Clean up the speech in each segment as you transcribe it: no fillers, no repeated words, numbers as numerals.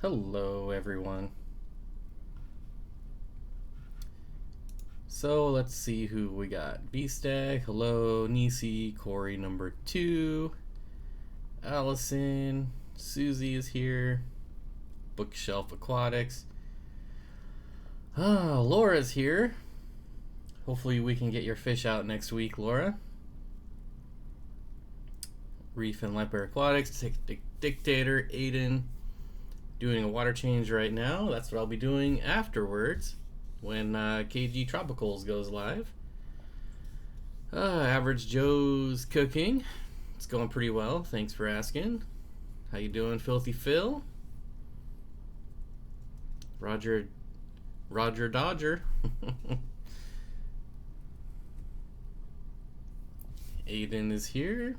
Hello everyone. So let's see who we got. B-Stag, hello, Nisi, Corey number 2, Allison, Susie is here, Bookshelf Aquatics. Laura's here. Hopefully we can get your fish out next week, Laura. Reef and Leper Aquatics, Dictator, Aiden, doing a water change right now. That's what I'll be doing afterwards when KG Tropicals goes live. Average Joe's cooking. It's going pretty well. Thanks for asking. How you doing, Filthy Phil? Roger Dodger. Aiden is here.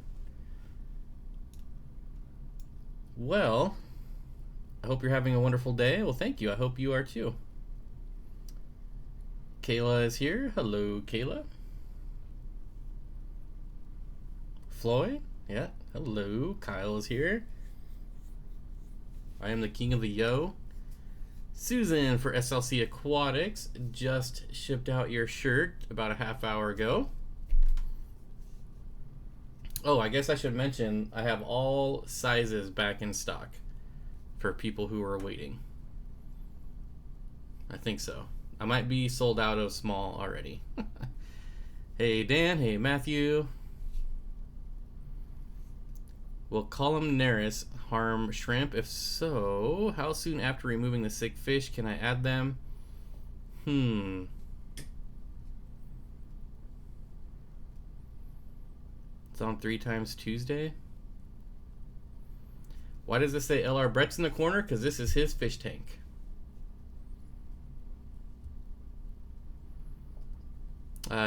Well, I hope you're having a wonderful day. Well, thank you. I hope you are too. Kayla is here. Hello, Kayla. Floyd? Yeah. Hello. Kyle is here. I am the king of the yo. Susan for SLC Aquatics just shipped out your shirt about a half hour ago. Oh, I guess I should mention I have all sizes back in stock for people who are waiting. I think so. I might be sold out of small already. Hey Dan, hey Matthew. Will columnaris harm shrimp? If so, how soon after removing the sick fish can I add them? It's on 3 times Tuesday. Why does this say LR Brett's in the corner? Because this is his fish tank.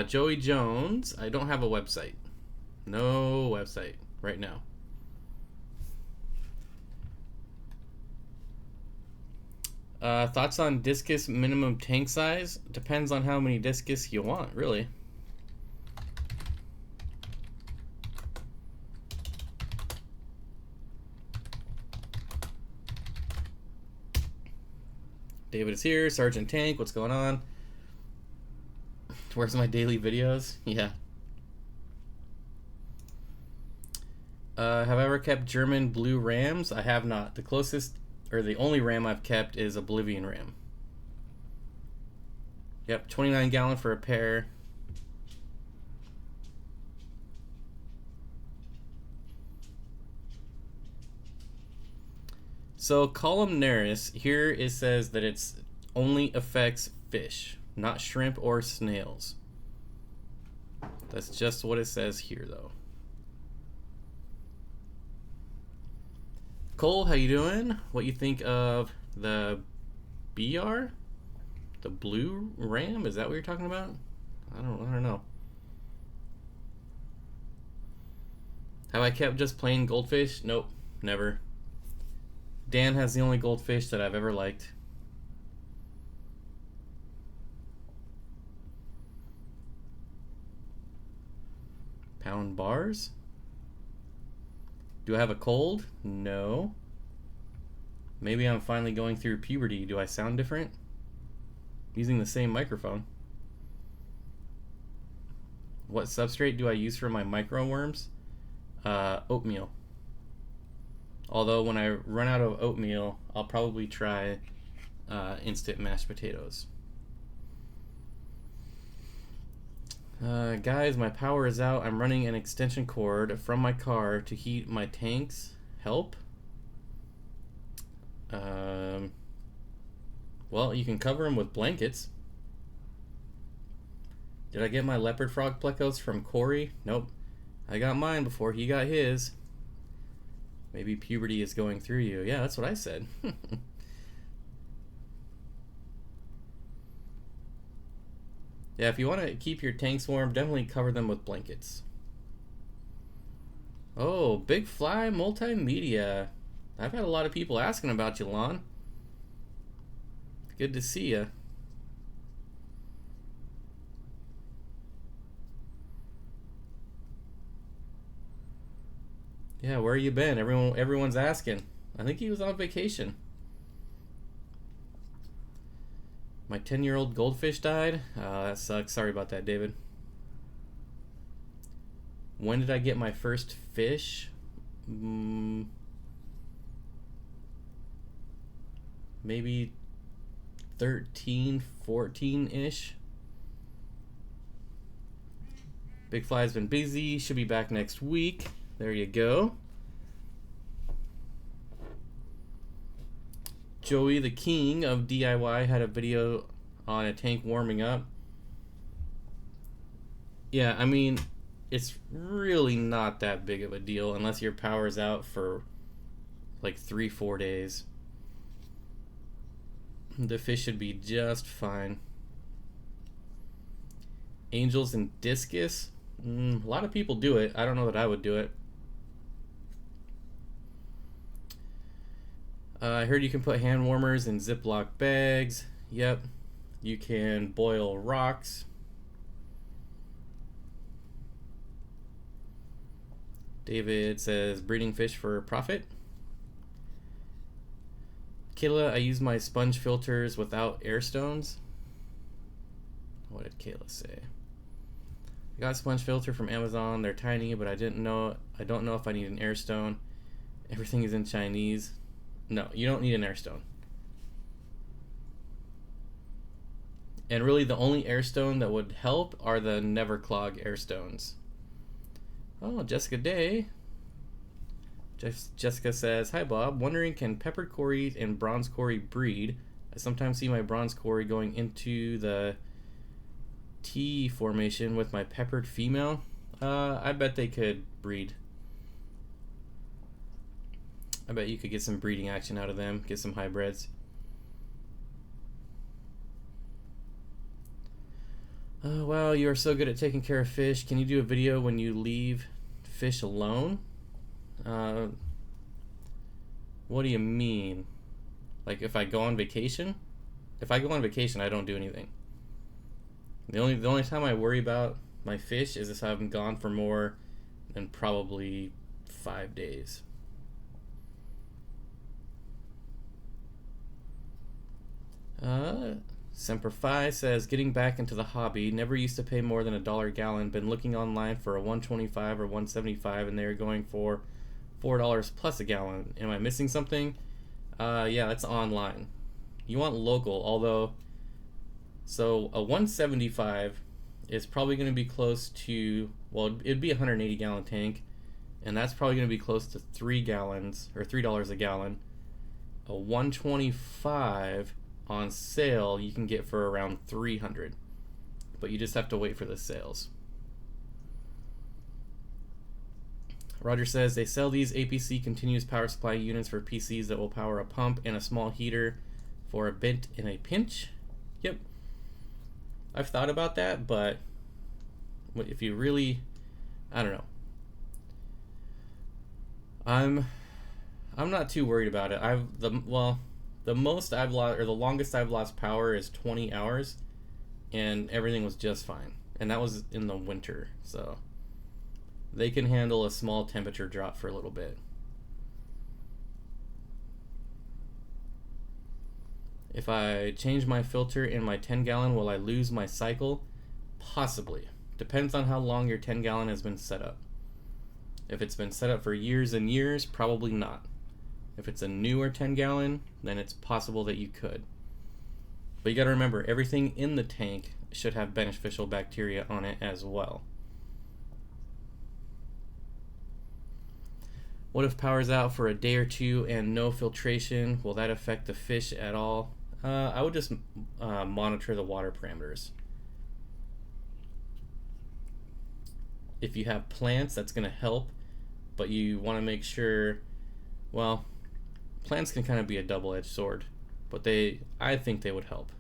Joey Jones. I don't have a website. No website right now. Thoughts on discus minimum tank size? Depends on how many discus you want, really. David is here. Sergeant Tank, what's going on? Where's my daily videos? Yeah. Have I ever kept German blue rams? I have not. The closest, or the only ram I've kept is Oblivion ram. Yep, 29 gallon for a pair. So columnaris, here it says that it's only affects fish, not shrimp or snails. That's just what it says here though. Cole, how you doing? What you think of the BR? The blue ram? Is that what you're talking about? I don't know. Have I kept just plain goldfish? Nope, never. Dan has the only goldfish that I've ever liked. Pound bars? Do I have a cold? No. Maybe I'm finally going through puberty. Do I sound different? Using the same microphone. What substrate do I use for my microworms? Oatmeal. Although when I run out of oatmeal, I'll probably try instant mashed potatoes. Guys, my power is out. I'm running an extension cord from my car to heat my tanks. Help? Well, you can cover them with blankets. Did I get my leopard frog plecos from Corey? Nope. I got mine before he got his. Maybe puberty is going through you. Yeah, that's what I said. Yeah, if you want to keep your tanks warm, definitely cover them with blankets. Oh, Big Fly Multimedia. I've had a lot of people asking about you, Lon. Good to see you. Yeah, where you been? Everyone's asking. I think he was on vacation. My 10-year-old goldfish died. That sucks. Sorry about that, David. When did I get my first fish? Maybe 13, 14-ish. Big Fly's been busy. Should be back next week. There you go. Joey, the king of DIY, had a video on a tank warming up. Yeah, I mean, it's really not that big of a deal unless your power's out for like 3-4 days. The fish should be just fine. Angels and discus. A lot of people do it. I don't know that I would do it. I heard you can put hand warmers in Ziploc bags. Yep. You can boil rocks. David says breeding fish for profit. Kayla, I use my sponge filters without air stones. What did Kayla say? I got a sponge filter from Amazon. They're tiny, but I don't know if I need an air stone. Everything is in Chinese. No, you don't need an air stone. And really the only air stone that would help are the never clog air stones. Oh, Jessica Day. Jessica says, hi Bob, wondering can peppered cory and bronze cory breed? I sometimes see my bronze cory going into the T formation with my peppered female. I bet they could breed. I bet you could get some breeding action out of them, get some hybrids. Wow, you are so good at taking care of fish. Can you do a video when you leave fish alone? What do you mean? Like if I go on vacation? If I go on vacation, I don't do anything. The only time I worry about my fish is if I'm gone for more than probably 5 days. Semper Fi says, getting back into the hobby. Never used to pay more than $1 a gallon. Been looking online for a 125 or 175, and they're going for $4 plus a gallon. Am I missing something? Yeah, that's online. You want local, although, so a 175 is probably going to be close to, well, it'd be a 180 gallon tank, and that's probably going to be close to 3 gallons or $3 a gallon. A 125 on sale you can get for around 300, but you just have to wait for the sales. Roger says they sell these APC continuous power supply units for PCs that will power a pump and a small heater for a bit in a pinch. Yep, I've thought about that, but if you really, I don't know. I'm not too worried about it. The most I've lost, or the longest I've lost power is 20 hours, and everything was just fine. And that was in the winter, so they can handle a small temperature drop for a little bit. If I change my filter in my 10 gallon, will I lose my cycle? Possibly. Depends on how long your 10 gallon has been set up. If it's been set up for years and years, probably not. If it's a newer 10 gallon, then it's possible that you could. But you gotta remember, everything in the tank should have beneficial bacteria on it as well. What if power's out for a day or two and no filtration? Will that affect the fish at all? I would just monitor the water parameters. If you have plants, that's gonna help, but you wanna make sure, well, plants can kind of be a double-edged sword, but I think they would help.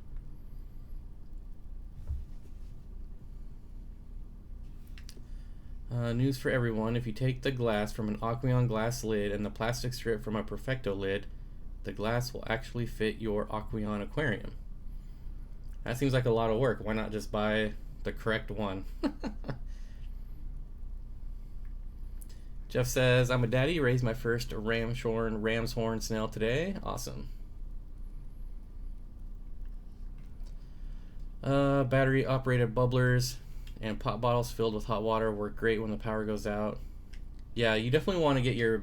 News for everyone, if you take the glass from an Aquarium glass lid and the plastic strip from a Perfecto lid, the glass will actually fit your Aquarium aquarium. That seems like a lot of work. Why not just buy the correct one? Jeff says, I'm a daddy, raised my first ram's horn snail today. Awesome. Battery operated bubblers and pop bottles filled with hot water work great when the power goes out. Yeah, you definitely want to get your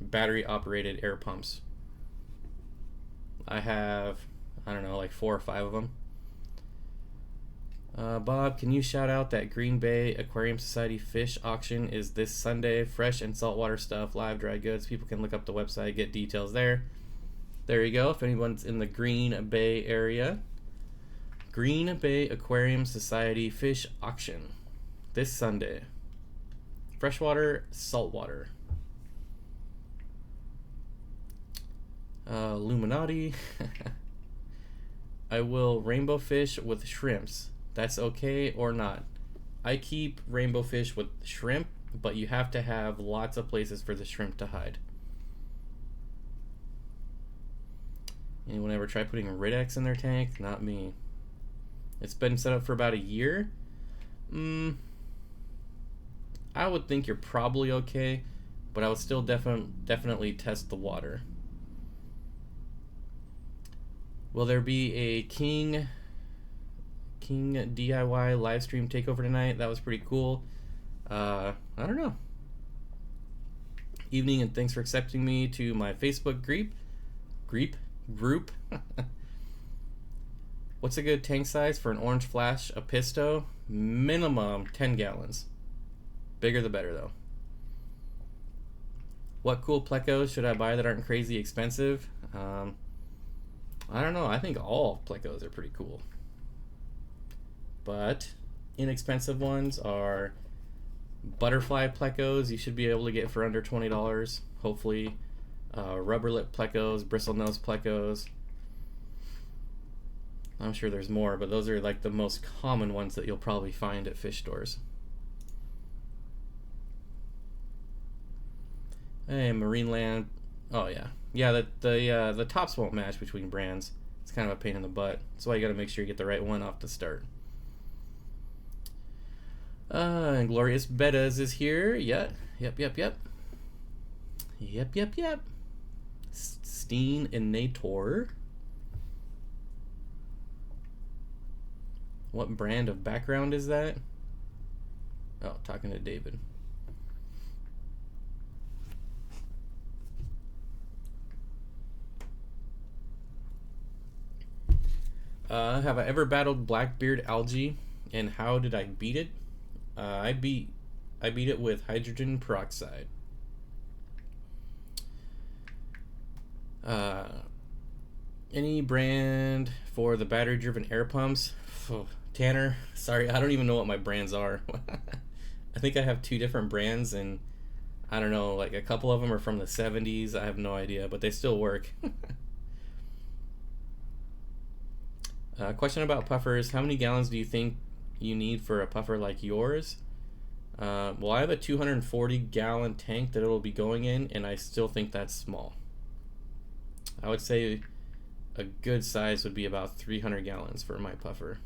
battery operated air pumps. I have, I don't know, like 4 or 5 of them. Bob, can you shout out that Green Bay Aquarium Society fish auction is this Sunday? Fresh and saltwater stuff, live dry goods. People can look up the website, get details there. There you go. If anyone's in the Green Bay area, Green Bay Aquarium Society fish auction this Sunday. Freshwater, saltwater. Illuminati. I will rainbow fish with shrimps. That's okay or not? I keep rainbow fish with shrimp, but you have to have lots of places for the shrimp to hide. Anyone ever try putting Ridex in their tank? Not me. It's been set up for about a year. I would think you're probably okay, but I would still definitely test the water. Will there be a King DIY live stream takeover tonight? That was pretty cool. I don't know. Evening, and thanks for accepting me to my Facebook group. What's a good tank size for an orange flash Apisto? Minimum 10 gallons. Bigger the better though. What cool plecos should I buy that aren't crazy expensive? I don't know. I think all plecos are pretty cool. But inexpensive ones are butterfly plecos. You should be able to get for under $20, hopefully. Rubber lip plecos, bristlenose plecos. I'm sure there's more, but those are like the most common ones that you'll probably find at fish stores. Hey, Marineland. Oh yeah, yeah. The tops won't match between brands. It's kind of a pain in the butt. That's why you got to make sure you get the right one off the start. And Glorious Bettas is here. Yep. Steeninator. What brand of background is that? Oh, talking to David. Have I ever battled blackbeard algae, and how did I beat it? I beat it with hydrogen peroxide. Any brand for the battery-driven air pumps? Oh, Tanner, sorry, I don't even know what my brands are. I think I have 2 different brands, and I don't know, like a couple of them are from the 70s. I have no idea, but they still work. Question about puffers. How many gallons do you think you need for a puffer like yours? Well, I have a 240 gallon tank that it'll be going in, and I still think that's small. I would say a good size would be about 300 gallons for my puffer.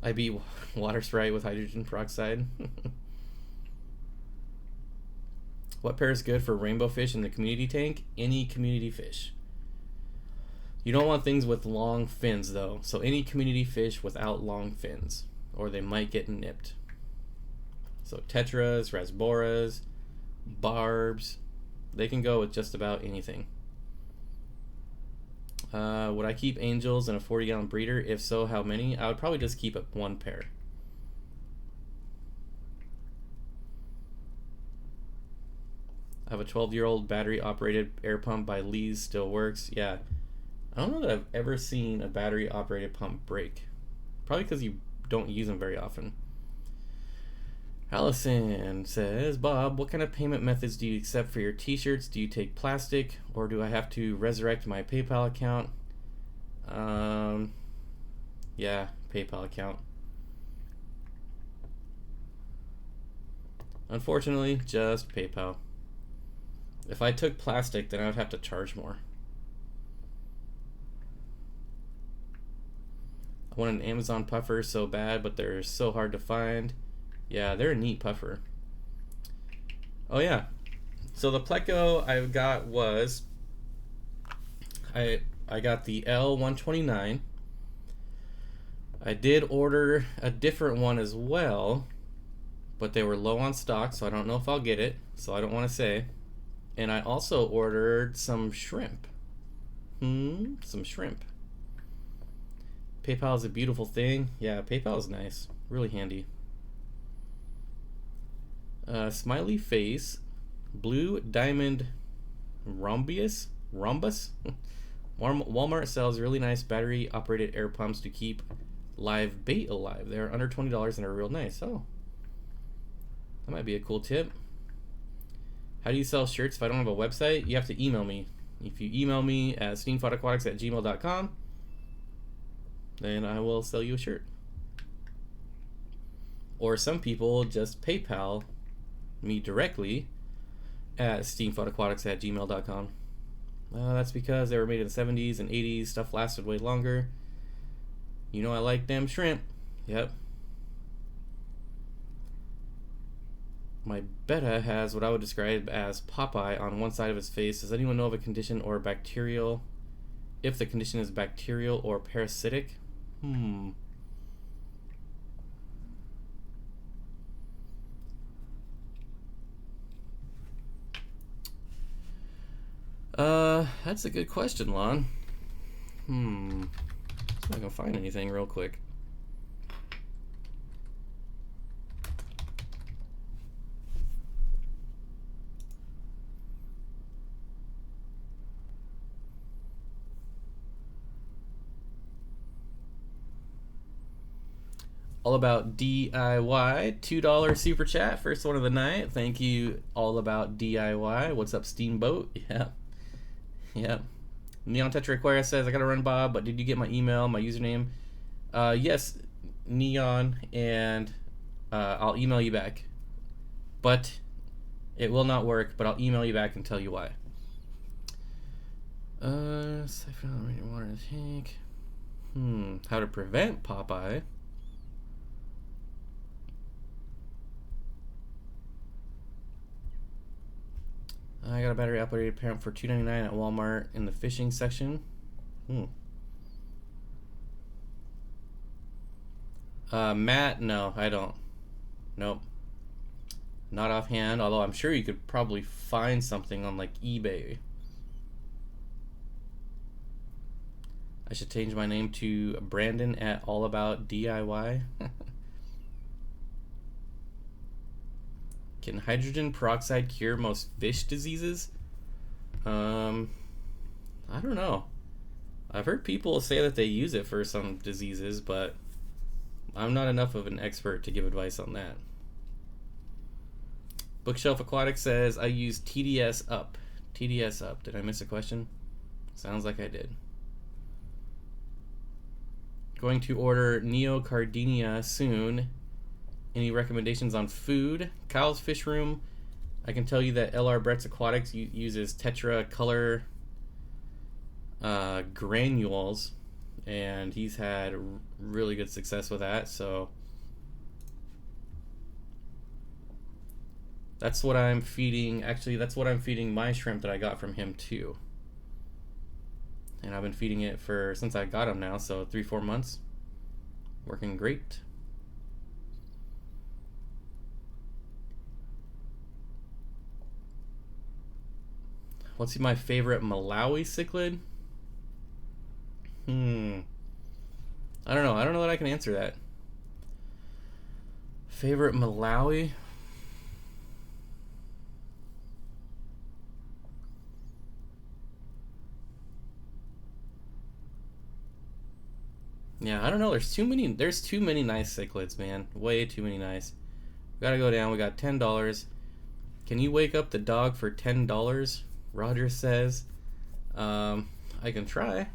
I beat water sprite with hydrogen peroxide. What pair is good for rainbow fish in the community tank? Any community fish. You don't want things with long fins though, so any community fish without long fins, or they might get nipped. So tetras, rasboras, barbs, they can go with just about anything. Would I keep angels in a 40 gallon breeder? If so, how many? I would probably just keep it 1 pair. I have a 12-year-old battery operated air pump by Lee's, still works. Yeah. I don't know that I've ever seen a battery operated pump break. Probably because you don't use them very often. Allison says, Bob, what kind of payment methods do you accept for your t-shirts? Do you take plastic, or do I have to resurrect my PayPal account? Yeah, PayPal account. Unfortunately, just PayPal. If I took plastic, then I would have to charge more. I want an Amazon puffer so bad, but they're so hard to find. Yeah, they're a neat puffer. Oh yeah, so the pleco I got was I got the L129. I did order a different one as well, but they were low on stock, so I don't know if I'll get it, so I don't want to say. And I also ordered some shrimp. Some shrimp. PayPal is a beautiful thing. Yeah, PayPal is nice. Really handy. Smiley face. Blue diamond rhombus? Walmart sells really nice battery operated air pumps to keep live bait alive. They're under $20 and are real nice. Oh, that might be a cool tip. How do you sell shirts if I don't have a website? You have to email me. If you email me at steenfottaquatics@gmail.com, then I will sell you a shirt. Or some people just PayPal me directly at steenfottaquatics@gmail.com. That's because they were made in the 70s and 80s. Stuff lasted way longer. You know I like them shrimp. Yep. My betta has what I would describe as Popeye on one side of his face. Does anyone know of a condition or bacterial? If the condition is bacterial or parasitic? That's a good question, Lon. See if I can find anything real quick. All About DIY, $2 super chat, first one of the night. Thank you, All About DIY. What's up, Steamboat? Yeah. Neon Tetra Aquarius says, I gotta run, Bob, but did you get my email, my username? Yes, Neon, and I'll email you back. But it will not work, but I'll email you back and tell you why. Siphon out water in the tank. How to prevent Popeye. I got a battery operated parent for $2.99 at Walmart in the fishing section. Matt, no, I don't. Nope. Not offhand, although I'm sure you could probably find something on like eBay. I should change my name to Brandon at All About DIY. Can hydrogen peroxide cure most fish diseases? I don't know. I've heard people say that they use it for some diseases, but I'm not enough of an expert to give advice on that. Bookshelf Aquatics says, I use TDS Up. TDS Up. Did I miss a question? Sounds like I did. Going to order Neocardinia soon. Any recommendations on food? Kyle's Fish Room. I can tell you that LR Brett's Aquatics uses Tetra Color granules, and he's had really good success with that. So that's what I'm feeding. Actually, that's what I'm feeding my shrimp that I got from him too. And I've been feeding it since I got him now, so 3-4 months. Working great. What's my favorite Malawi cichlid? I don't know. I don't know that I can answer that. Favorite Malawi? Yeah, I don't know. There's too many nice cichlids, man. Way too many nice. We gotta go down. We got $10. Can you wake up the dog for $10? Roger says. I can try.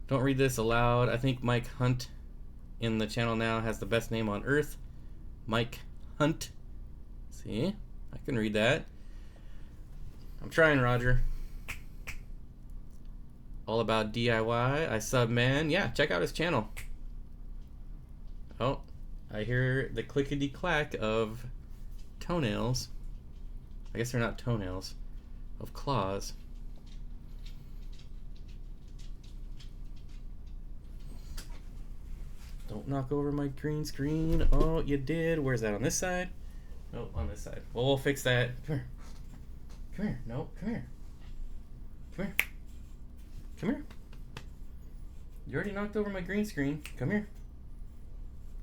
Don't read this aloud. I think Mike Hunt in the channel now has the best name on earth. Mike Hunt. See? I can read that. I'm trying, Roger. All About DIY. I sub, man. Yeah, check out his channel. Oh, I hear the clickety-clack of toenails. I guess they're not toenails. Of claws. Don't knock over my green screen. Oh, you did. Where's that? On this side? Nope, on this side. Well, we'll fix that. Come here. Come here. No, come here. Come here. Come here. You already knocked over my green screen. Come here.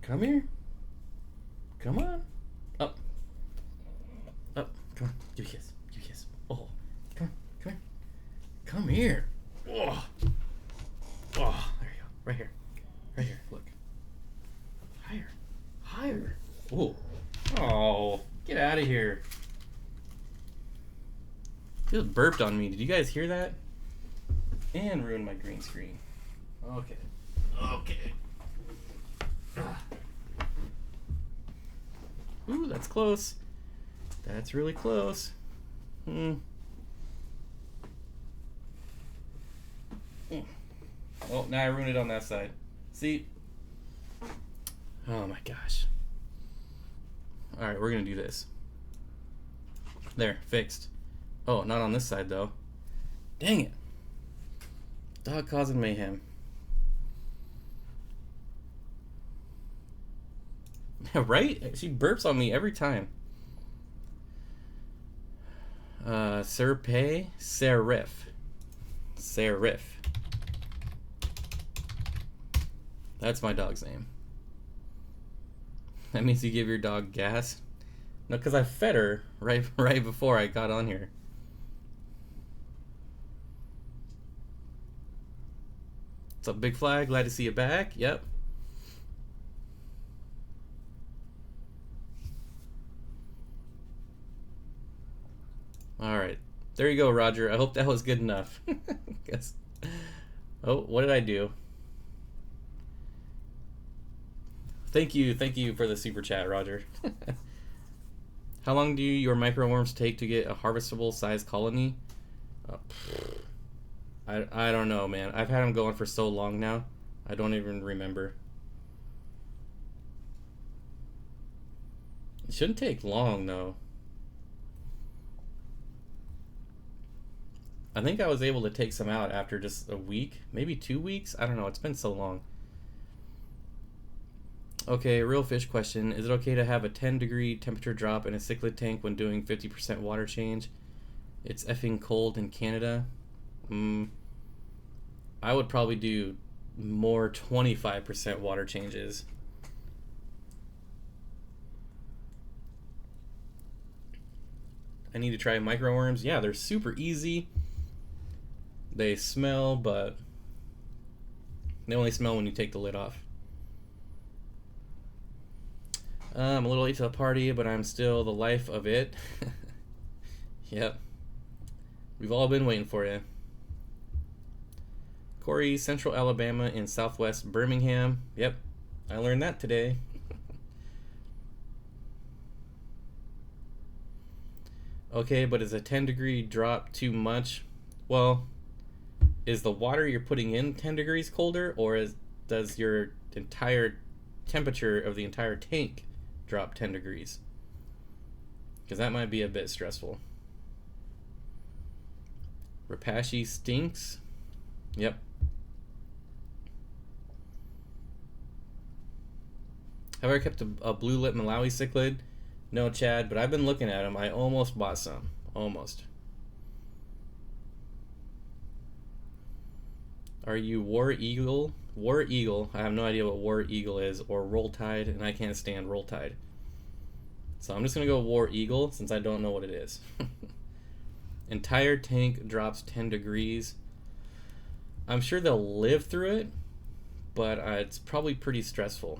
Come here. Come on. Up. Up. Come on. Give me a kiss. Give me a kiss. Oh. Come on. Come here. Come here. Oh. Oh. There you go. Right here. Right here. Look. Higher. Higher. Ooh. Oh. Get out of here. He just burped on me. Did you guys hear that? And ruined my green screen. Okay. Okay. Ooh, that's close. That's really close. Oh, now I ruined it on that side. See? Oh my gosh. Alright, we're gonna do this. There, fixed. Oh, not on this side though. Dang it. Dog causing mayhem. Right? She burps on me every time. Serpay Serif. Serif. That's my dog's name. That means you give your dog gas? No, because I fed her right before I got on here. What's up, Big Flag? Glad to see you back. Yep. Alright. There you go, Roger. I hope that was good enough. Guess. Oh, what did I do? Thank you for the super chat, Roger. How long do your microworms take to get a harvestable size colony? I don't know, man. I've had them going for so long now. I don't even remember. It shouldn't take long, though. I think I was able to take some out after just a week, maybe 2 weeks. I don't know. It's been so long. Okay, real fish question. Is it okay to have a 10-degree temperature drop in a cichlid tank when doing 50% water change? It's effing cold in Canada. I would probably do more 25% water changes. I need to try microworms. Yeah, they're super easy. They smell, but they only smell when you take the lid off. I'm a little late to the party, but I'm still the life of it. Yep. We've all been waiting for you. Corey, Central Alabama in Southwest Birmingham. Yep. I learned that today. Okay, but is a 10-degree drop too much? Well, is the water you're putting in 10 degrees colder, or does your entire temperature of the entire tank drop 10 degrees? Because that might be a bit stressful. Rapashi stinks. Yep. Have I ever kept a blue lip Malawi cichlid? No, Chad, but I've been looking at them. I almost bought some. Almost. Are you War Eagle? War Eagle. I have no idea what War Eagle is, or Roll Tide, and I can't stand Roll Tide. So I'm just going to go War Eagle since I don't know what it is. Entire tank drops 10 degrees. I'm sure they'll live through it, but it's probably pretty stressful.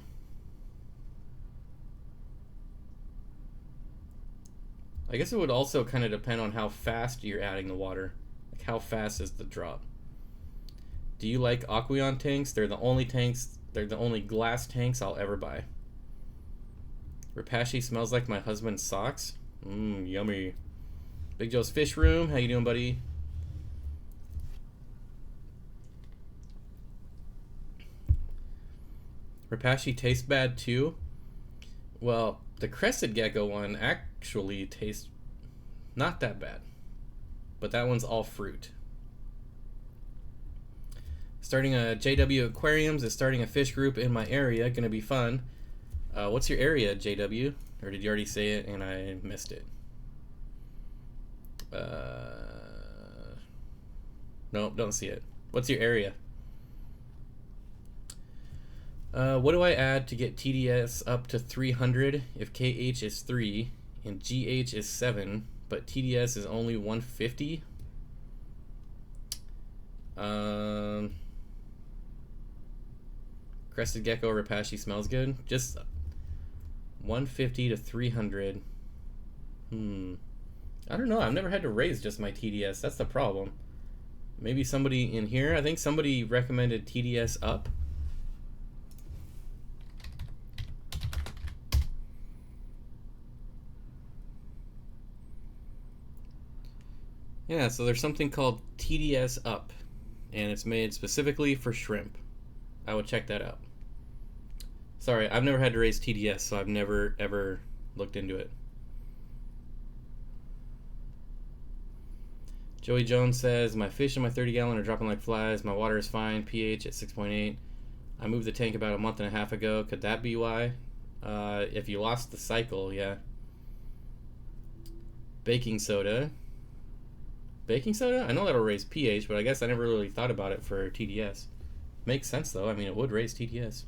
I guess it would also kind of depend on how fast you're adding the water. Like how fast is the drop? Do you like Aquarium tanks? They're the only glass tanks I'll ever buy. Rapashi smells like my husband's socks. Yummy. Big Joe's Fish Room. How you doing, buddy? Rapashi tastes bad too. Well, the crested gecko one actually tastes not that bad, but that one's all fruit. Starting a JW Aquariums is starting a fish group in my area. Gonna be fun. What's your area, JW? Or did you already say it and I missed it? Nope, don't see it. What's your area? What do I add to get TDS up to 300 if KH is 3 and GH is 7, but TDS is only 150? Crested Gecko Rapashi smells good. Just 150 to 300. I don't know. I've never had to raise just my TDS. That's the problem. Maybe somebody in here. I think somebody recommended TDS up. Yeah, so there's something called TDS up, and it's made specifically for shrimp. I would check that out. Sorry, I've never had to raise TDS, so I've never ever looked into it. Joey Jones says, my fish in my 30-gallon are dropping like flies. My water is fine, pH at 6.8. I moved the tank about a month and a half ago. Could that be why? If you lost the cycle, yeah. Baking soda. Baking soda? I know that'll raise pH, but I guess I never really thought about it for TDS. Makes sense though. I mean, it would raise TDS.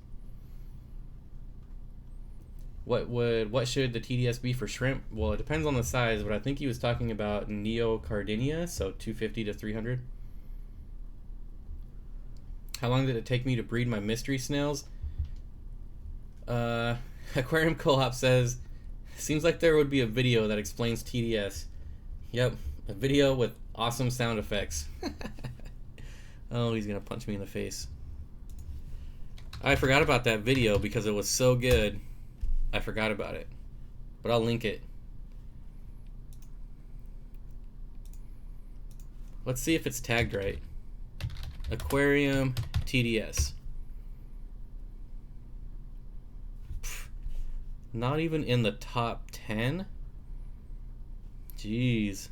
What should the TDS be for shrimp? Well, it depends on the size, but I think he was talking about Neocardinia, so 250 to 300. How long did it take me to breed my mystery snails? Aquarium Co-op says, seems like there would be a video that explains TDS. Yep, a video with awesome sound effects. Oh, he's gonna punch me in the face. I forgot about that video because it was so good. I forgot about it, but I'll link it. Let's see if it's tagged right. Aquarium TDS. Not even in the top 10? Jeez.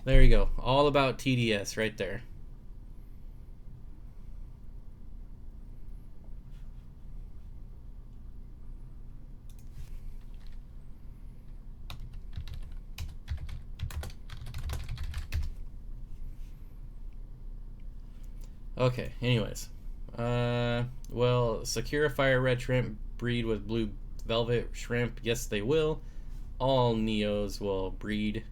There you go. All about TDS right there. Okay, anyways. Well, Sakura Fire Red Shrimp breed with Blue Velvet Shrimp. Yes, they will. All Neos will breed.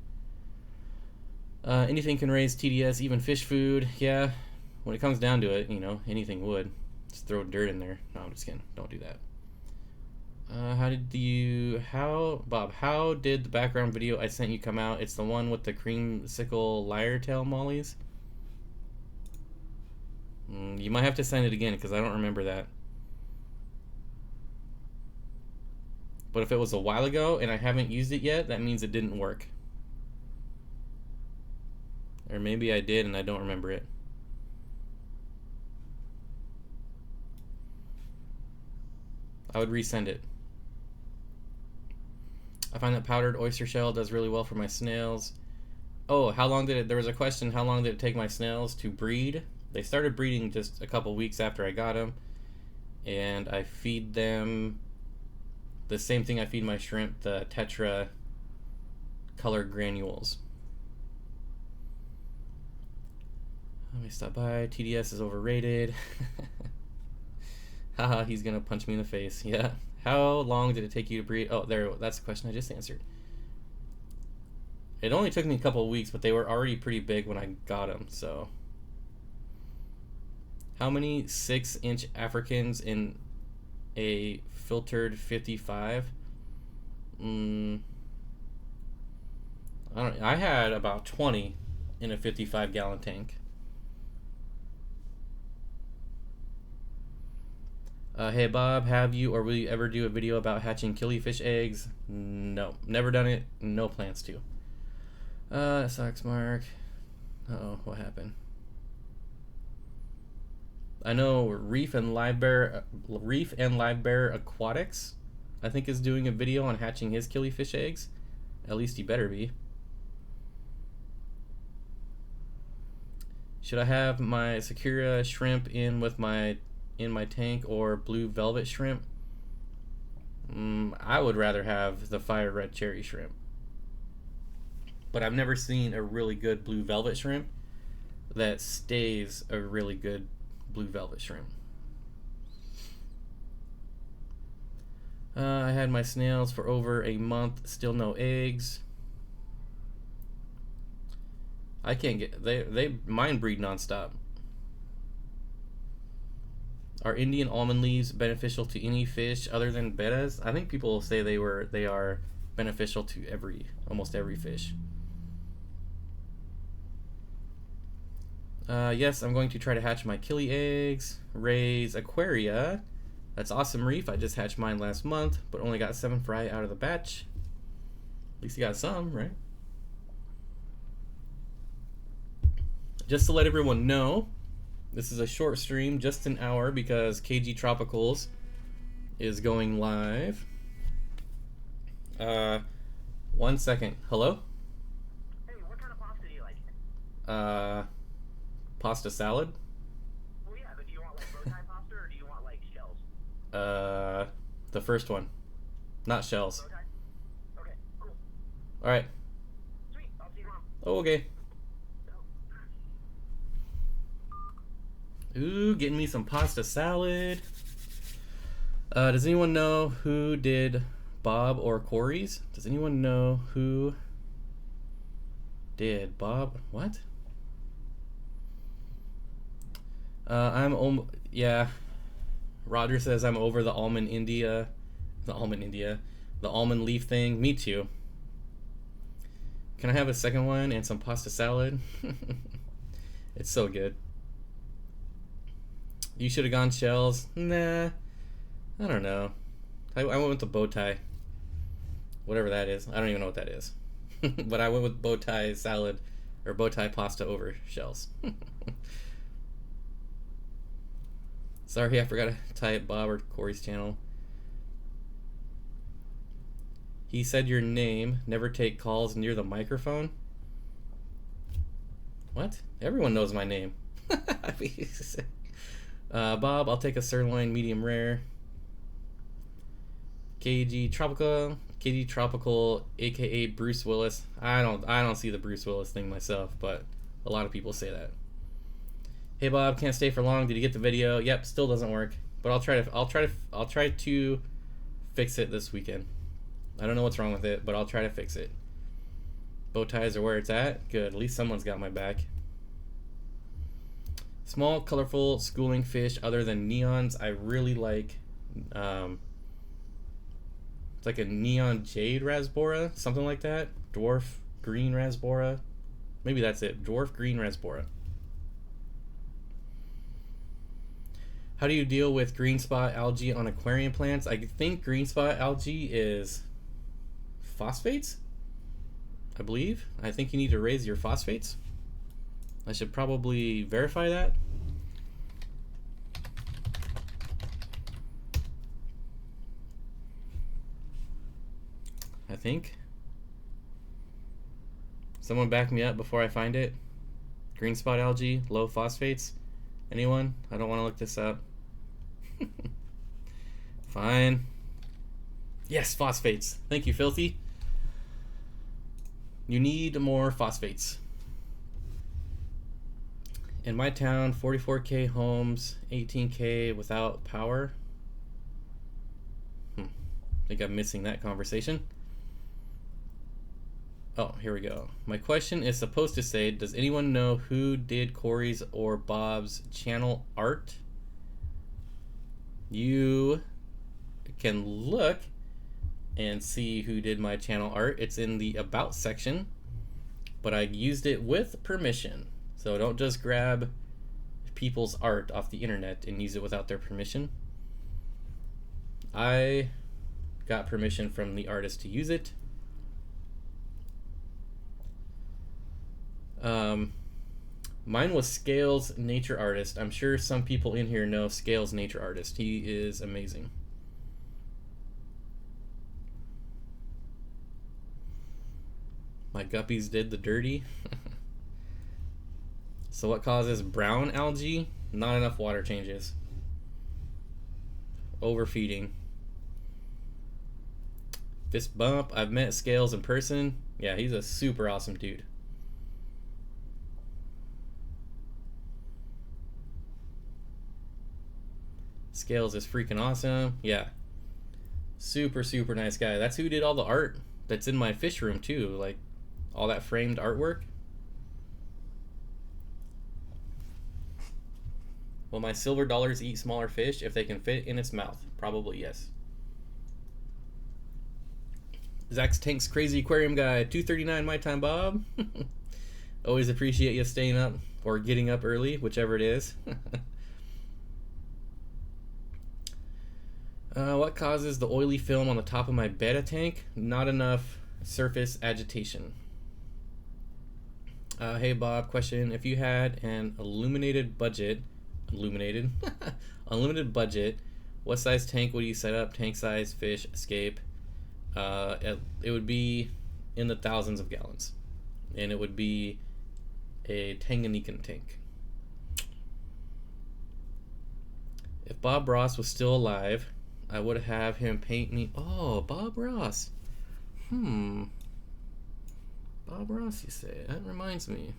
Anything can raise TDS, even fish food. Yeah, when it comes down to it, you know, anything would. Just throw dirt in there. No, I'm just kidding. Don't do that. Bob, how did the background video I sent you come out? It's the one with the creamsicle lyre tail mollies. You might have to send it again because I don't remember that. But if it was a while ago and I haven't used it yet, that means it didn't work. Or maybe I did and I don't remember it. I would resend it. I find that powdered oyster shell does really well for my snails. Oh, there was a question, how long did it take my snails to breed? They started breeding just a couple weeks after I got them, and I feed them the same thing I feed my shrimp, the Tetra colored granules. Let me stop by. TDS is overrated. Haha, he's gonna punch me in the face. Yeah. How long did it take you to breed? Oh, that's the question I just answered. It only took me a couple of weeks, but they were already pretty big when I got them, so. How many 6-inch Africans in a filtered 55? I don't know. I had about 20 in a 55-gallon tank. Hey Bob, have you or will you ever do a video about hatching killifish eggs? No, never done it. No plans to. Sucks, Mark. Uh-oh, what happened? I know Reef and Live Bear Aquatics, I think, is doing a video on hatching his killifish eggs. At least he better be. Should I have my Sakura shrimp in my tank or blue velvet shrimp? I would rather have the fire red cherry shrimp. But I've never seen a really good blue velvet shrimp that stays a really good blue velvet shrimp. I had my snails for over a month, still no eggs. I can't get, mine breed nonstop. Are Indian almond leaves beneficial to any fish other than bettas? I think people say they are beneficial to almost every fish. Yes, I'm going to try to hatch my killie eggs, raise aquaria. That's awesome, Reef. I just hatched mine last month, but only got 7 fry out of the batch. At least you got some, right? Just to let everyone know, this is a short stream, just an hour, because KG Tropicals is going live. 1 second. Hello? Hey, what kind of pasta do you like? Pasta salad? Well, yeah, but do you want like bow tie pasta or do you want like shells? The first one. Not shells. Bow tie? Okay, cool. Alright. Sweet, I'll see you tomorrow. Oh, okay. Ooh, getting me some pasta salad. Does anyone know who did Bob or Corey's? Does anyone know who did Bob? What? Yeah. Roger says I'm over the almond leaf thing. Me too. Can I have a second one and some pasta salad? It's so good. You should have gone shells. Nah, I don't know. I went with the bow tie. Whatever that is. I don't even know what that is. But I went with bow tie salad or bow tie pasta over shells. Sorry, I forgot to type Bob or Corey's channel. He said your name. Never take calls near the microphone. What? Everyone knows my name. Bob, I'll take a sirloin medium rare. KG Tropical, aka Bruce Willis. I don't see the Bruce Willis thing myself, but a lot of people say that. Hey Bob, can't stay for long. Did you get the video? Yep, still doesn't work. But I'll try to fix it this weekend. I don't know what's wrong with it, but I'll try to fix it. Bow ties are where it's at. Good. At least someone's got my back. Small, colorful schooling fish other than neons. I really like. It's like a neon jade rasbora, something like that. Dwarf green rasbora. Maybe that's it. Dwarf green rasbora. How do you deal with green spot algae on aquarium plants? I think green spot algae is phosphates, I believe. I think you need to raise your phosphates. I should probably verify that. I think. Someone back me up before I find it. Green spot algae, low phosphates. Anyone? I don't want to look this up. Fine. Yes, phosphates. Thank you, Filthy. You need more phosphates. In my town, 44K homes, 18K without power. I think I'm missing that conversation. Oh, here we go. My question is supposed to say, does anyone know who did Corey's or Bob's channel art? You can look and see who did my channel art. It's in the About section, but I used it with permission. So don't just grab people's art off the internet and use it without their permission. I got permission from the artist to use it. Mine was Scales Nature Artist. I'm sure some people in here know Scales Nature Artist. He is amazing. My guppies did the dirty. So what causes brown algae? Not enough water changes. Overfeeding. Fist bump. I've met Scales in person. Yeah, he's a super awesome dude. Scales is freaking awesome. Yeah. Super, super nice guy. That's who did all the art that's in my fish room too. Like all that framed artwork. Will my silver dollars eat smaller fish if they can fit in its mouth? Probably yes. Zach's Tank's Crazy Aquarium Guy, 2:39 my time, Bob. Always appreciate you staying up or getting up early, whichever it is. What causes the oily film on the top of my betta tank? Not enough surface agitation. Hey Bob, question. If you had an unlimited budget, what size tank would you set up? Tank size, fish, escape. It would be in the thousands of gallons. And it would be a Tanganyikan tank. If Bob Ross was still alive, I would have him paint me. Oh, Bob Ross. Bob Ross, you say? That reminds me.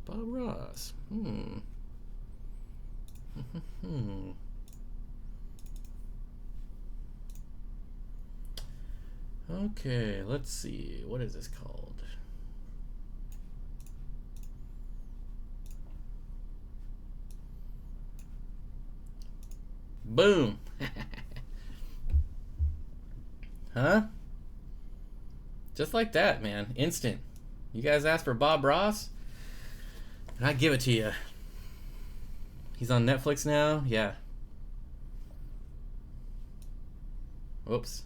Bob Ross. Okay, let's see. What is this called? Boom. Huh? Just like that, man. Instant. You guys asked for Bob Ross, and I give it to you. He's on Netflix now? Yeah. Whoops.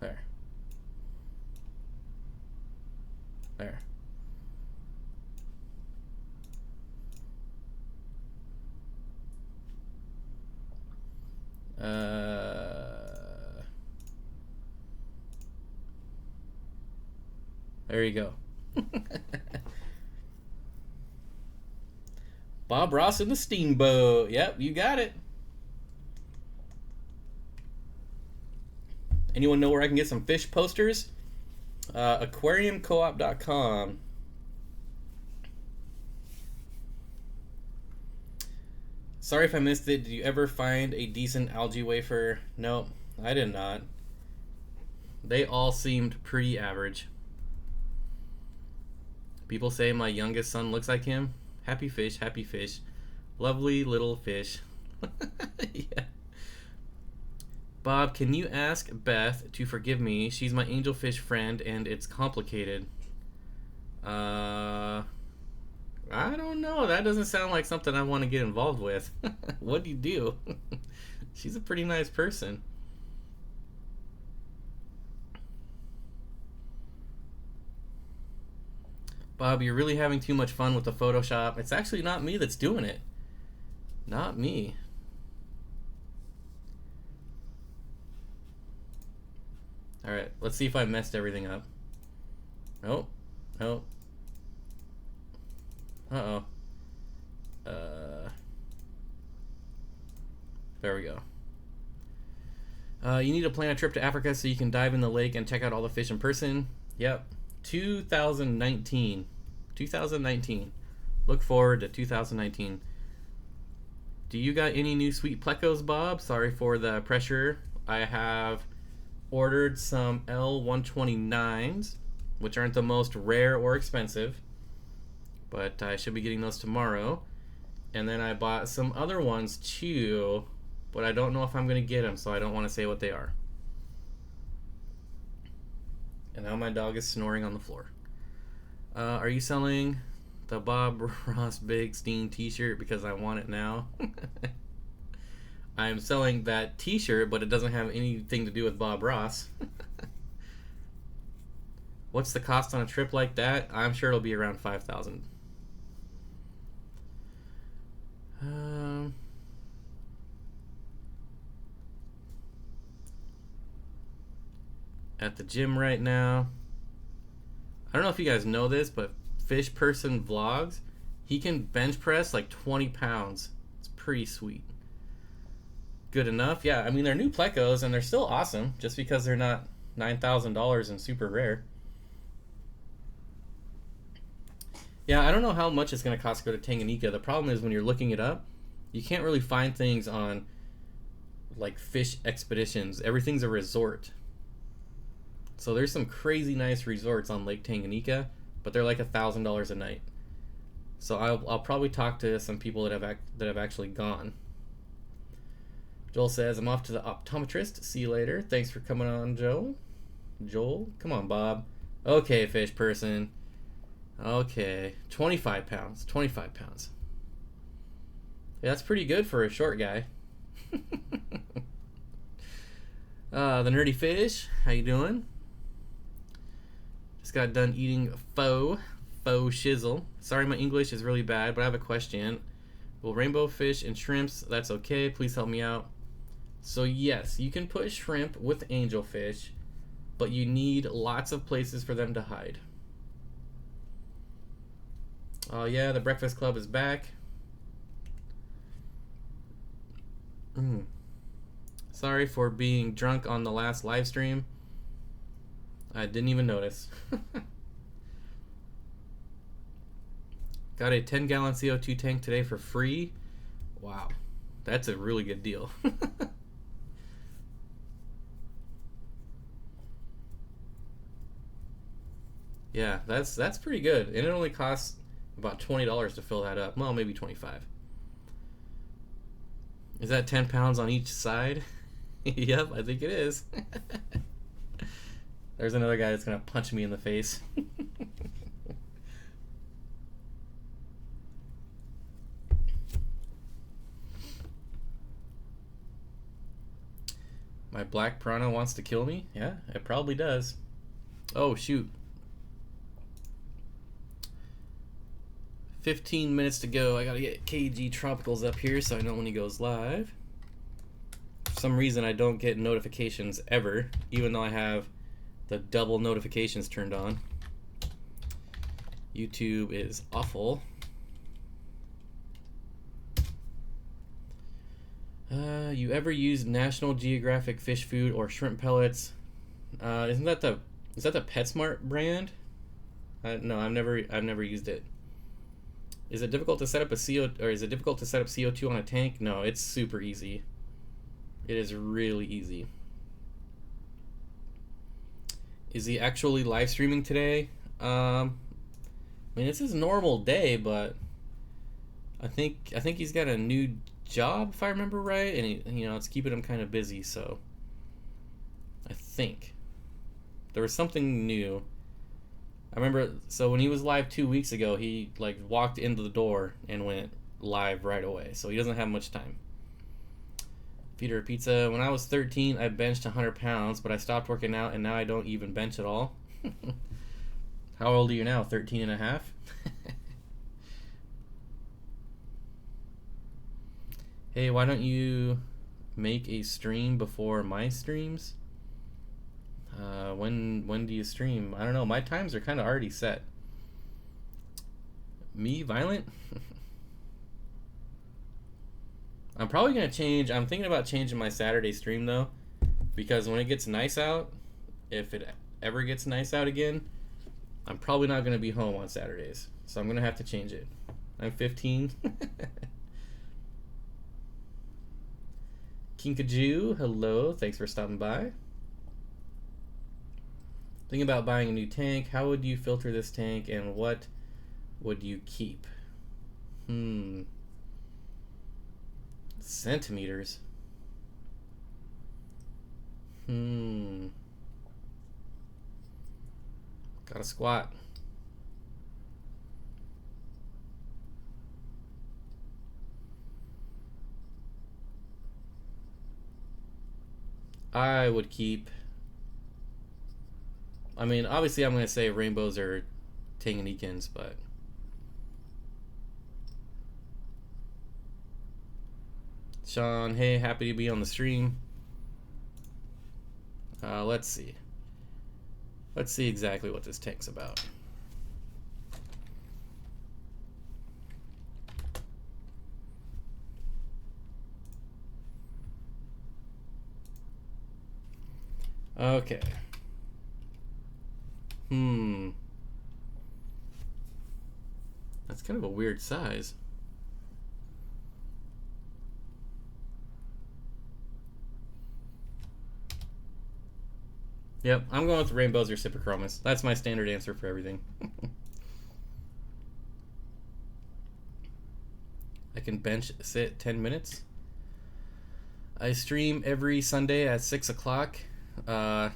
There. There. There you go. Bob Ross in the Steamboat. Yep, you got it. Anyone know where I can get some fish posters? Aquariumcoop.com. Sorry if I missed it. Did you ever find a decent algae wafer? No, I did not. They all seemed pretty average. People say my youngest son looks like him. Happy fish, happy fish. Lovely little fish. Yeah. Bob, can you ask Beth to forgive me? She's my angelfish friend and it's complicated. I don't know. That doesn't sound like something I want to get involved with. What do you do? She's a pretty nice person. Bob, you're really having too much fun with the Photoshop. It's actually not me that's doing it. Not me. Alright, let's see if I messed everything up. Nope. Nope. Uh-oh. There we go. You need to plan a trip to Africa so you can dive in the lake and check out all the fish in person. Yep. 2019. 2019. Look forward to 2019. Do you got any new sweet plecos, Bob? Sorry for the pressure. I have ordered some L129s, which aren't the most rare or expensive, but I should be getting those tomorrow. And then I bought some other ones too, but I don't know if I'm going to get them, so I don't want to say what they are. And now my dog is snoring on the floor. Are you selling the Bob Ross Big Steen t-shirt? Because I want it now. I'm selling that t-shirt, but it doesn't have anything to do with Bob Ross. What's the cost on a trip like that? I'm sure it'll be around $5,000. at the gym right now. I don't know if you guys know this, but Fish Person Vlogs, he can bench press like 20 pounds. It's pretty sweet. Good enough. Yeah, I mean, they're new plecos and they're still awesome just because they're not $9,000 and super rare. Yeah, I don't know how much it's going to cost to go to Tanganyika. The problem is when you're looking it up, you can't really find things on like fish expeditions. Everything's a resort. So there's some crazy nice resorts on Lake Tanganyika, but they're like $1,000 a night. So I'll probably talk to some people that have actually gone. Joel says, I'm off to the optometrist. See you later. Thanks for coming on, Joel. Come on, Bob. Okay, Fish Person. Okay, 25 pounds. 25 pounds. Yeah, that's pretty good for a short guy. The Nerdy Fish, how you doing? Just got done eating faux shizzle. Sorry, my English is really bad, but I have a question. Will rainbow fish and shrimps, that's okay, please help me out. So yes, you can put shrimp with angelfish, but you need lots of places for them to hide. Oh yeah, the Breakfast Club is back. Sorry for being drunk on the last live stream. I didn't even notice. Got a 10-gallon CO2 tank today for free. Wow, that's a really good deal. Yeah, that's pretty good, and it only costs about $20 to fill that up. Well, maybe 25. Is that 10 pounds on each side? Yep, I think it is. There's another guy that's gonna punch me in the face. My black piranha wants to kill me? Yeah, it probably does. Oh, shoot. 15 minutes to go. I gotta get KG Tropicals up here so I know when he goes live. For some reason, I don't get notifications ever, even though I have the double notifications turned on. YouTube is awful. You ever use National Geographic fish food or shrimp pellets? Is that the PetSmart brand? No, I've never used it. Is it difficult to set up CO2 on a tank? No, it's super easy. It is really easy. Is he actually live streaming today? I mean, it's his normal day, but I think he's got a new job, if I remember right, and it's keeping him kind of busy. So I think there was something new. I remember, so when he was live 2 weeks ago, he like walked into the door and went live right away. So he doesn't have much time. Peter Pizza. When I was 13, I benched 100 pounds, but I stopped working out, and now I don't even bench at all. How old are you now? 13 and a half? Hey, why don't you make a stream before my streams? When do you stream? I don't know. My times are kind of already set. Me, Violent? I'm probably going to change. I'm thinking about changing my Saturday stream, though. Because when it gets nice out, if it ever gets nice out again, I'm probably not going to be home on Saturdays. So I'm going to have to change it. I'm 15. Kinkajou, hello. Thanks for stopping by. Thinking about buying a new tank. How would you filter this tank, and what would you keep? Centimeters. Gotta squat. I would keep... I mean, obviously I'm going to say rainbows are Tanganyikans, but... Sean, hey, happy to be on the stream. Let's see. Let's see exactly what this tank's about. Okay. That's kind of a weird size. Yep, I'm going with rainbows or cyprichromis. That's my standard answer for everything. I can bench sit 10 minutes. I stream every Sunday at 6 o'clock. Like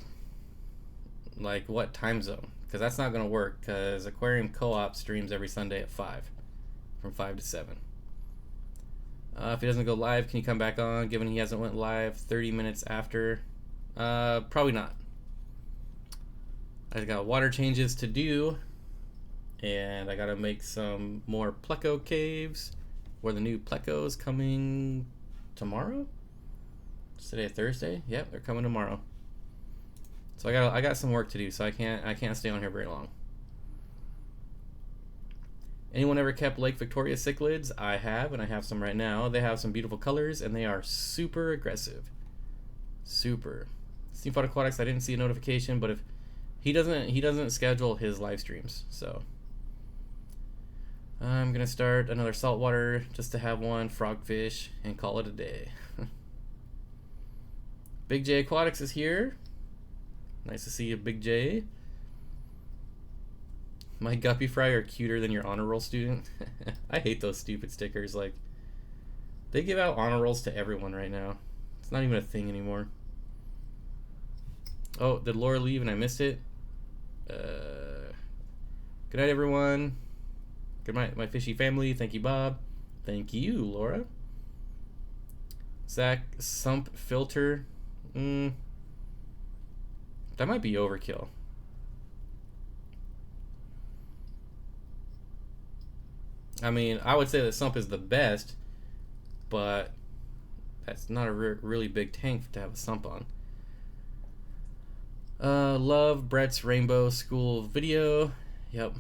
what time zone? Because that's not going to work, because Aquarium Co-op streams every Sunday at 5. From 5 to 7. If he doesn't go live, can he come back on, given he hasn't went live 30 minutes after? Probably not. I got water changes to do, and I gotta make some more pleco caves, where the new plecos coming tomorrow. Is today Thursday? Yep, they're coming tomorrow. So I got some work to do, so I can't stay on here very long. Anyone ever kept Lake Victoria cichlids? I have, and I have some right now. They have some beautiful colors, and they are super aggressive. Super. Steenfott Aquatics, I didn't see a notification, but if he doesn't schedule his live streams, so I'm gonna start another saltwater just to have one frogfish and call it a day. Big J Aquatics is here. Nice to see you, Big J. My guppy fry are cuter than your honor roll student. I hate those stupid stickers. Like, they give out honor rolls to everyone right now. It's not even a thing anymore. Oh, did Laura leave and I missed it? Good night, everyone. Good night, my fishy family. Thank you, Bob. Thank you, Laura. Zach, sump filter. That might be overkill. I mean, I would say that sump is the best, but that's not a really big tank to have a sump on. Love Brett's Rainbow School video. Yep.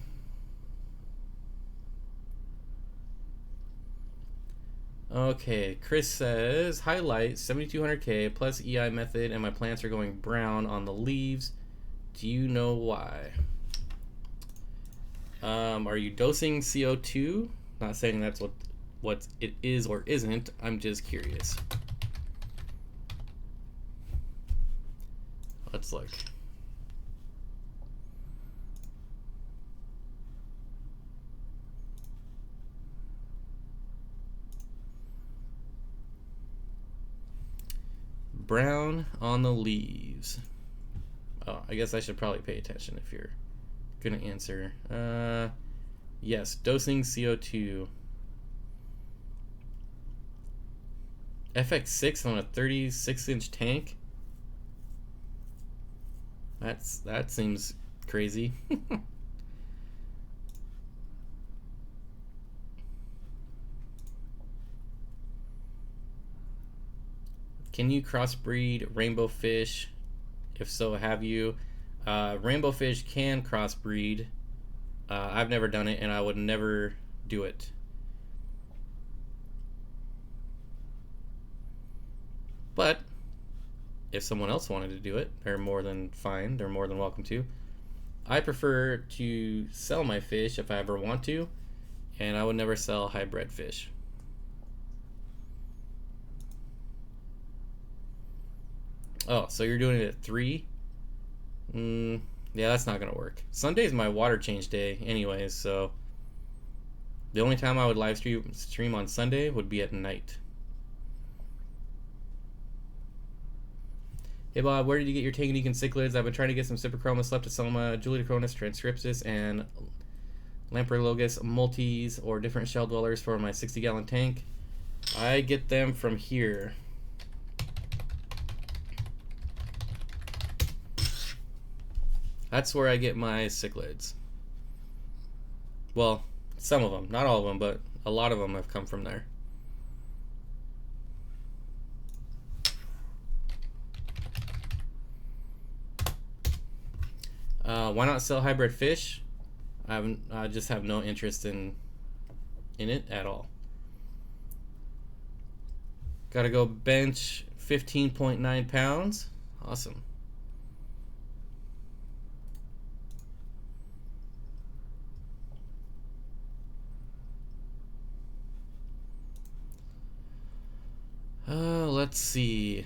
Okay, Chris says, highlight 7200K plus EI method, and my plants are going brown on the leaves. Do you know why? Are you dosing CO2? Not saying that's what it is or isn't. I'm just curious. Let's look. Brown on the leaves. Oh, I guess I should probably pay attention if you're gonna answer. Yes, dosing CO2. FX6 on a 36-inch tank. That seems crazy. Can you crossbreed rainbow fish? If so, have you? Rainbow fish can crossbreed. I've never done it, and I would never do it. But if someone else wanted to do it, they're more than fine. They're more than welcome to. I prefer to sell my fish if I ever want to, and I would never sell hybrid fish. Oh, so you're doing it at 3? Yeah, that's not gonna work. Sunday's my water change day anyways, so the only time I would live stream on Sunday would be at night. Hey Bob, where did you get your Tanganyikan cichlids? I've been trying to get some Cyprichromis, Leptosoma, Julidochronis, Transcriptus, and Lamprologus multis or different shell dwellers for my 60-gallon tank. I get them from here. That's where I get my cichlids. Well, some of them, not all of them, but a lot of them have come from there. Why not sell hybrid fish? I just have no interest in it at all. Gotta go bench 15.9 pounds. Awesome. Let's see.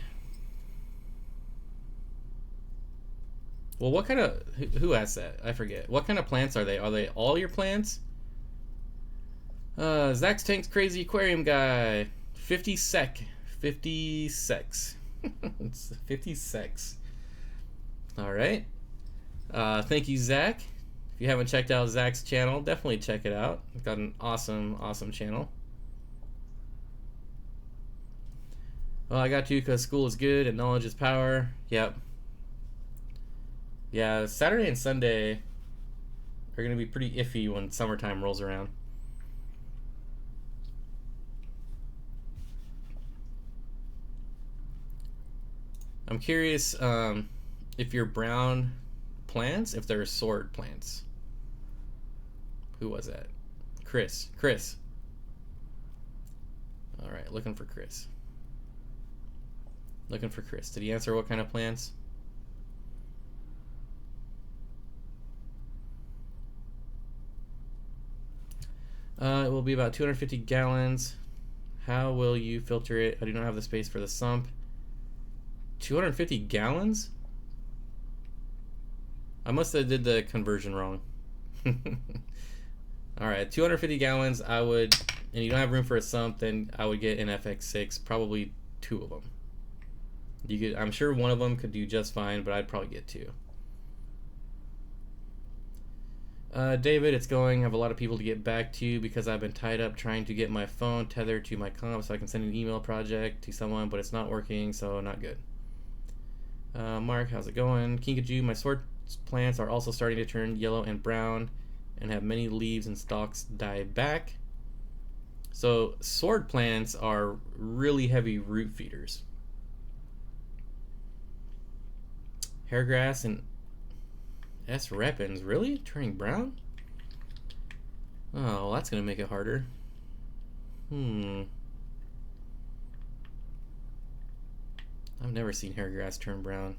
Well, what kind of... Who asked that? I forget. What kind of plants are they? Are they all your plants? Zach's Tank's Crazy Aquarium Guy. 50 sec. 50 secs. It's 50 secs. Alright. Thank you, Zach. If you haven't checked out Zach's channel, definitely check it out. He's got an awesome, awesome channel. Well, I got to because school is good and knowledge is power. Yep. Yeah, Saturday and Sunday are going to be pretty iffy when summertime rolls around. I'm curious if your brown plants, if they're sword plants. Who was that? Chris. Chris. Alright, looking for Chris. Looking for Chris. Did he answer what kind of plants? It will be about 250 gallons. How will you filter it? I do not have the space for the sump. 250 gallons? I must have did the conversion wrong. Alright, 250 gallons, I would, and you don't have room for a sump, then I would get an FX6, probably 2 of them. You could, I'm sure one of them could do just fine, but I'd probably get 2. David, it's going. I have a lot of people to get back to because I've been tied up trying to get my phone tethered to my comp so I can send an email project to someone, but it's not working, so not good. Mark, how's it going? Kinkajou, my sword plants are also starting to turn yellow and brown and have many leaves and stalks die back. So sword plants are really heavy root feeders. Hairgrass and S. repens, really? Turning brown? Oh, well, that's gonna make it harder. I've never seen hairgrass turn brown.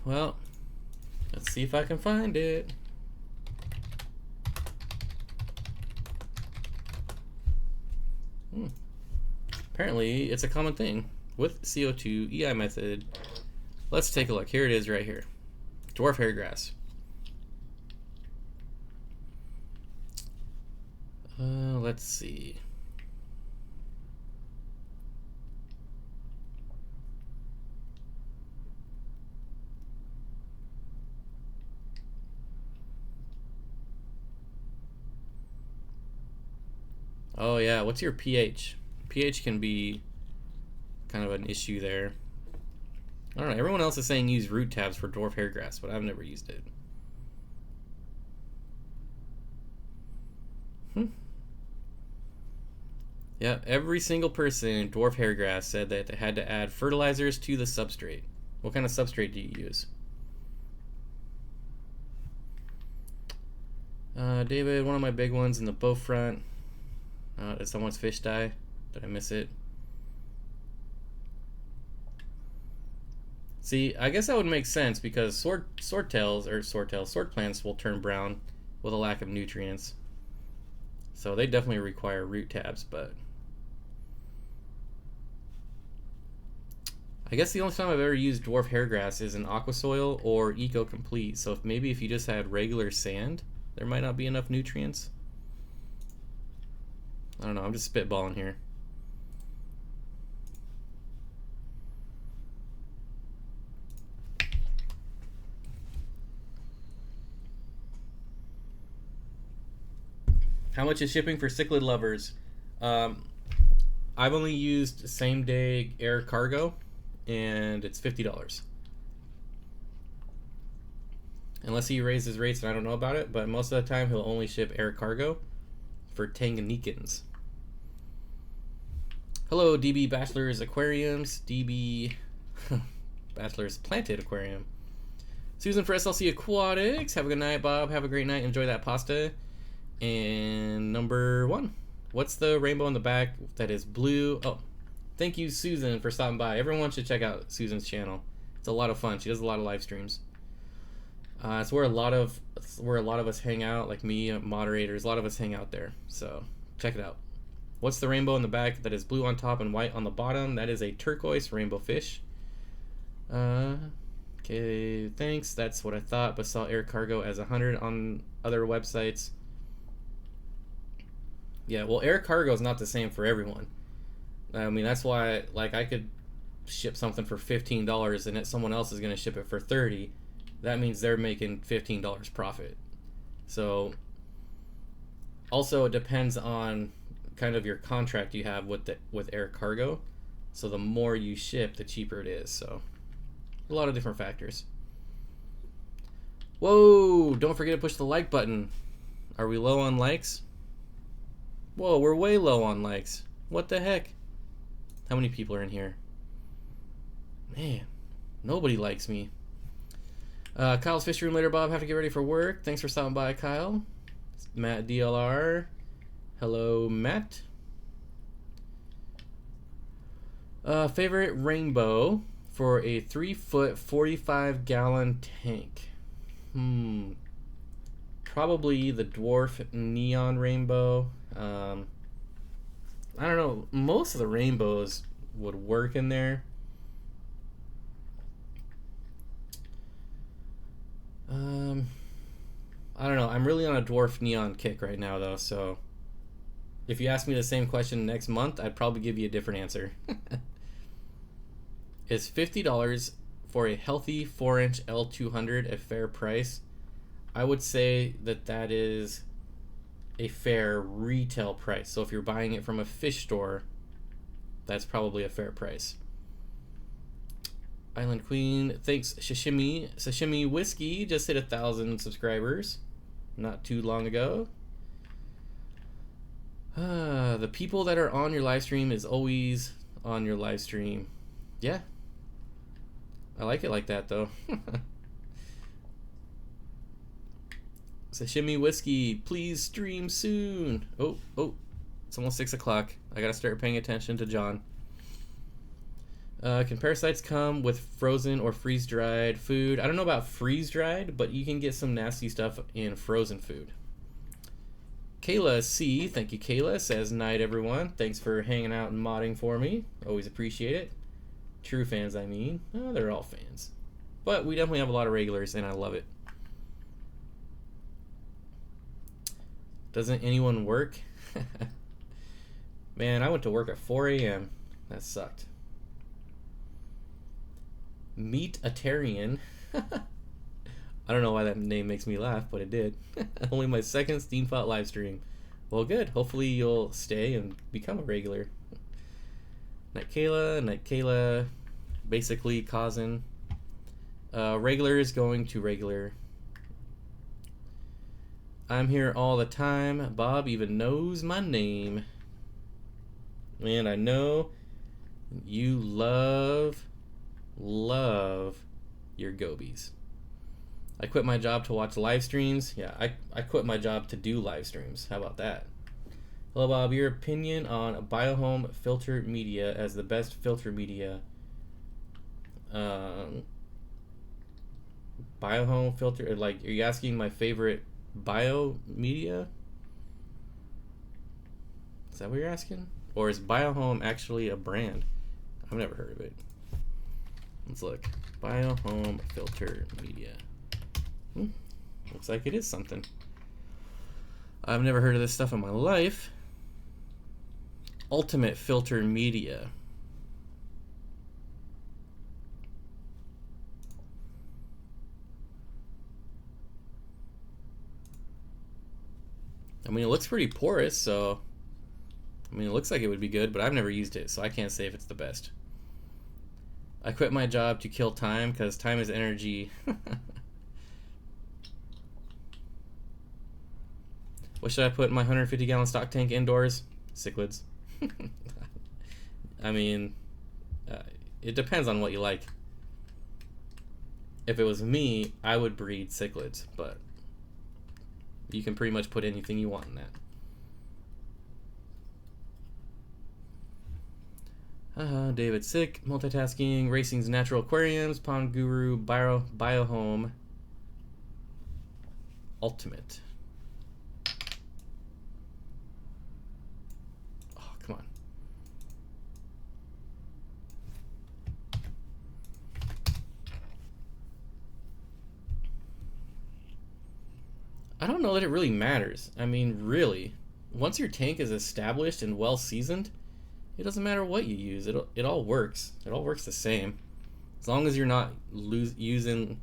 Well, let's see if I can find it. Apparently, it's a common thing with CO2 EI method. Let's take a look. Here it is right here. Dwarf hairgrass. Let's see. Oh yeah, what's your pH? pH can be kind of an issue there. I don't know, everyone else is saying use root tabs for dwarf hairgrass, but I've never used it. Yeah, every single person in dwarf hairgrass said that they had to add fertilizers to the substrate. What kind of substrate do you use? David, one of my big ones in the bow front. Did someone's fish die? Did I miss it? See, I guess that would make sense because sword plants will turn brown with a lack of nutrients. So they definitely require root tabs, but I guess the only time I've ever used dwarf hairgrass is in Aquasoil or Eco Complete. So maybe if you just had regular sand, there might not be enough nutrients. I don't know, I'm just spitballing here. How much is shipping for cichlid lovers? I've only used same day air cargo, and it's $50. Unless he raises rates and I don't know about it, but most of the time he'll only ship air cargo for Tanganyikans. Hello, DB Bachelor's Aquariums. DB Bachelor's Planted Aquarium. Susan for SLC Aquatics. Have a good night, Bob. Have a great night. Enjoy that pasta. And number 1. What's the rainbow in the back that is blue? Oh, thank you, Susan, for stopping by. Everyone should check out Susan's channel. It's a lot of fun. She does a lot of live streams. It's where a lot of us hang out, like me, moderators. A lot of us hang out there. So check it out. What's the rainbow in the back that is blue on top and white on the bottom? That is a turquoise rainbow fish. Okay, thanks. That's what I thought, but saw air cargo as 100 on other websites. Yeah, well, air cargo is not the same for everyone. I mean, that's why, like, I could ship something for $15 and someone else is going to ship it for $30. That means they're making $15 profit. So, also, it depends on kind of your contract you have with air cargo. So the more you ship, the cheaper it is. So a lot of different factors. Whoa, don't forget to push the like button. Are we low on likes? Whoa, we're way low on likes. What the heck? How many people are in here? Man, nobody likes me. Kyle's Fish Room later, Bob. Have to get ready for work. Thanks for stopping by, Kyle. Matt DLR. Hello, Matt. Favorite rainbow for a 3-foot, 45-gallon tank? Probably the dwarf neon rainbow. I don't know. Most of the rainbows would work in there. I don't know. I'm really on a dwarf neon kick right now, though, so if you ask me the same question next month, I'd probably give you a different answer. Is $50 for a healthy 4-inch L200 a fair price? I would say that is a fair retail price. So if you're buying it from a fish store, that's probably a fair price. Island Queen, thanks. Sashimi Whiskey just hit 1,000 subscribers not too long ago. The people that are on your live stream is always on your live stream. Yeah. I like it like that, though. Sashimi Whiskey, please stream soon. Oh, it's almost 6 o'clock. I gotta start paying attention to John. Can parasites come with frozen or freeze-dried food? I don't know about freeze-dried, but you can get some nasty stuff in frozen food. Kayla C, thank you, Kayla, says night, everyone. Thanks for hanging out and modding for me. Always appreciate it. True fans, I mean. Oh, they're all fans. But we definitely have a lot of regulars, and I love it. Doesn't anyone work? Man, I went to work at 4 a.m. That sucked. Meat-atarian. I don't know why that name makes me laugh, but it did. Only my second Steenfott live stream. Well, good. Hopefully you'll stay and become a regular. Night Kayla. Basically causing. Regular is going to regular. I'm here all the time. Bob even knows my name. Man, I know you love your gobies. I quit my job to watch live streams. Yeah, I quit my job to do live streams. How about that? Hello, Bob. Your opinion on Biohome filter media as the best filter media? Biohome filter, like, are you asking my favorite bio media? Is that what you're asking? Or is Biohome actually a brand? I've never heard of it. Let's look. Biohome filter media. Looks like it is something. I've never heard of this stuff in my life. Ultimate filter media. I mean, it looks pretty porous, so I mean, it looks like it would be good, but I've never used it, so I can't say if it's the best. I quit my job to kill time because time is energy. What should I put in my 150-gallon stock tank indoors? Cichlids. I mean, it depends on what you like. If it was me, I would breed cichlids, but you can pretty much put anything you want in that. David Sick, multitasking, racing's natural aquariums, pond guru, biohome, ultimate. Oh, come on. I don't know that it really matters. I mean, really, once your tank is established and well seasoned, it doesn't matter what you use. It all works. It all works the same, as long as you're not using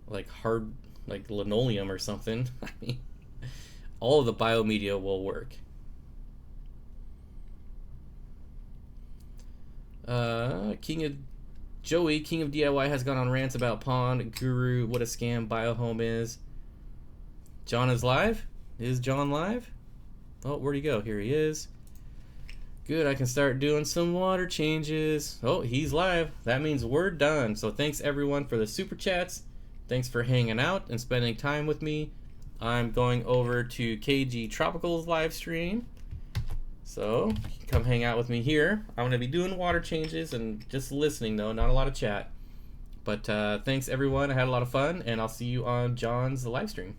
like hard like linoleum or something. I mean, all of the biomedia will work. King of DIY has gone on rants about pond guru, what a scam biohome is. John is live. Is John live? Oh, where'd he go? Here he is. Good, I can start doing some water changes. Oh, he's live. That means we're done. So thanks everyone for the super chats. Thanks for hanging out and spending time with me. I'm going over to KG Tropical's live stream. So come hang out with me here. I'm going to be doing water changes and just listening though, not a lot of chat. But thanks everyone. I had a lot of fun and I'll see you on John's live stream.